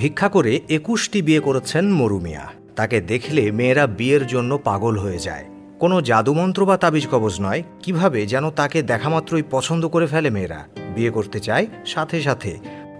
ভিক্ষা করে ২১টি বিয়ে করেছেন মরু মিয়া। তাকে দেখলে মেয়েরা বিয়ের জন্য পাগল হয়ে যায়। কোনো জাদুমন্ত্র বা তাবিজ কবজ নয়, কিভাবে যেন তাকে দেখামাত্রই পছন্দ করে ফেলে মেয়েরা, বিয়ে করতে চায়। সাথে সাথে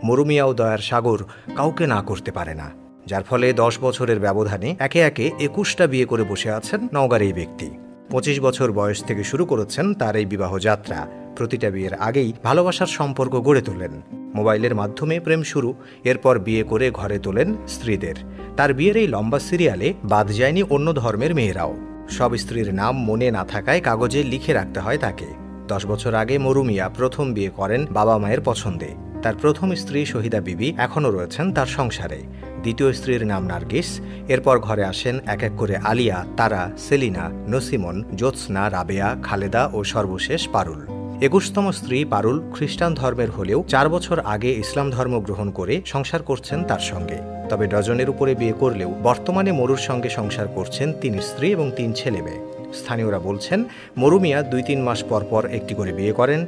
মরু মিয়া ও দয়ার সাগর কাউকে না করতে পারে না, যার ফলে ১০ বছরের ব্যবধানে একে একে ২১টা বিয়ে করে বসে আছেন নওগাঁর এই ব্যক্তি। ২৫ বছর বয়স থেকে শুরু করেছেন তার এই বিবাহ যাত্রা। প্রতিটা বিয়ের আগেই ভালোবাসার সম্পর্ক গড়ে তোলেন। মোবাইলের মাধ্যমে প্রেম শুরু, এরপর বিয়ে করে ঘরে তোলেন স্ত্রীদের। তার বিয়ের এই লম্বা সিরিয়ালে বাদ যায়নি অন্য ধর্মের মেয়েরাও। সব স্ত্রীর নাম মনে না থাকায় কাগজে লিখে রাখতে হয় তাকে। ১০ বছর আগে মরু মিয়া প্রথম বিয়ে করেন বাবা মায়ের পছন্দে। তার প্রথম স্ত্রী শহীদা বিবি এখনও রয়েছেন তার সংসারে। দ্বিতীয় স্ত্রীর নাম নার্গিস। এরপর ঘরে আসেন এক এক করে আলিয়া, তারা, সেলিনা, নসিমন, জ্যোৎস্না, রাবেয়া, খালেদা ও সর্বশেষ পারুল। ২১তম স্ত্রী পারুল খ্রিস্টান ধর্মের হলেও ৪ বছর আগে ইসলাম ধর্ম গ্রহণ করে সংসার করছেন তার সঙ্গে। তবে ডজনের উপরে বিয়ে করলেও বর্তমানে মরুর সঙ্গে সংসার করছেন ৩ স্ত্রী এবং ৩ ছেলে মেয়ে। স্থানীয়রা বলছেন মরু মিয়া ২-৩ মাস পর পর একটি করে বিয়ে করেন।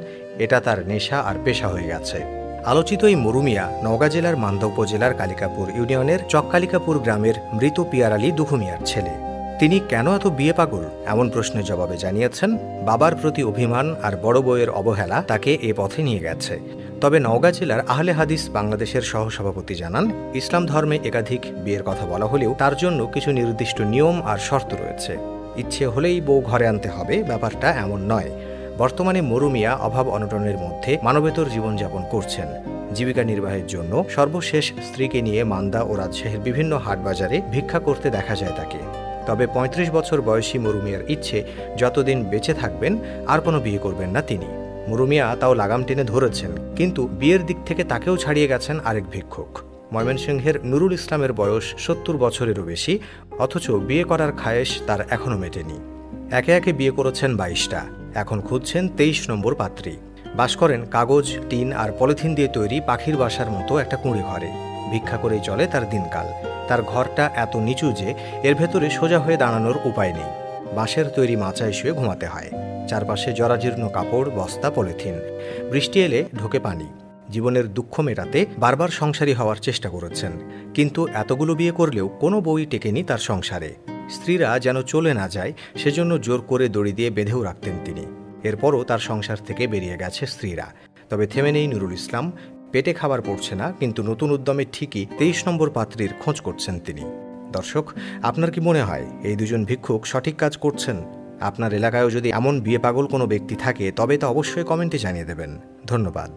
এটা তার নেশা আর পেশা হয়ে গেছে। আলোচিত এই মরু মিয়া নওগাঁ জেলার মান্দা উপজেলার কালিকাপুর ইউনিয়নের চককালিকাপুর গ্রামের মৃত পিয়ার আলী দুখু মিয়ার ছেলে। তিনি কেন এত বিয়ে পাগল, এমন প্রশ্নের জবাবে জানিয়েছেন বাবার প্রতি অভিমান আর বড় বউয়ের অবহেলা তাকে এ পথে নিয়ে গেছে। তবে নওগাঁ জেলার আহলে হাদিস বাংলাদেশের সহসভাপতি জানান, ইসলাম ধর্মে একাধিক বিয়ের কথা বলা হলেও তার জন্য কিছু নির্দিষ্ট নিয়ম আর শর্ত রয়েছে। ইচ্ছে হলেই বউ ঘরে আনতে হবে, ব্যাপারটা এমন নয়। বর্তমানে মরু মিয়া অভাব অনটনের মধ্যে মানবেতর জীবনযাপন করছেন। জীবিকা নির্বাহের জন্য সর্বশেষ স্ত্রীকে নিয়ে মান্দা ও রাজশাহীর বিভিন্ন হাটবাজারে ভিক্ষা করতে দেখা যায় তাকে। তবে ৩৫ বছর বয়সী মরু মিয়ার ইচ্ছে, যতদিন বেঁচে থাকবেন আর কোনো বিয়ে করবেন না তিনি। মরু মিয়া তাও লাগাম টেনে ধরেছেন, কিন্তু বিয়ের দিক থেকে তাকেও ছাড়িয়ে গেছেন আরেক ভিক্ষুক। ময়মনসিংহের নুরুল ইসলামের বয়স ৭০ বছরেরও বেশি, অথচ বিয়ে করার খায়েশ তার এখনও মেটেনি। একে একে বিয়ে করেছেন ২২টা, এখন খুঁজছেন ২৩ নম্বর পাত্রী। বাস করেন কাগজ, টিন আর পলিথিন দিয়ে তৈরি পাখির বাসার মতো একটা কুঁড়ে ঘরে। ভিক্ষা করেই চলে তার দিনকাল। তার ঘরটা এত নিচু যে এর ভেতরে সোজা হয়ে দাঁড়ানোর উপায় নেই। বাঁশের তৈরি মাচায় শুয়ে ঘুমাতে হয়। চারপাশে জরাজীর্ণ কাপড়, বস্তা, পলিথিন। বৃষ্টি এলে ঢোকে পানি। জীবনের দুঃখ মেটাতে বারবার সংসারী হওয়ার চেষ্টা করেছেন, কিন্তু এতগুলো বিয়ে করলেও কোনো বউই টেকেনি তার সংসারে। স্ত্রীরা যেন চলে না যায় সেজন্য জোর করে দড়ি দিয়ে বেঁধেও রাখতেন তিনি। এরপরও তার সংসার থেকে বেরিয়ে গেছে স্ত্রীরা। তবে থেমে নেই নুরুল ইসলাম। পেটে খাবার পড়ছে না, কিন্তু নতুন উদ্যমে ঠিকই ২৩ নম্বর পাত্রীর খোঁজ করছেন তিনি। দর্শক, আপনার কি মনে হয় এই দুজন ভিক্ষুক সঠিক কাজ করছেন? আপনার এলাকায়ও যদি এমন বিয়ে পাগল কোনো ব্যক্তি থাকে তবে তা অবশ্যই কমেন্টে জানিয়ে দেবেন। ধন্যবাদ।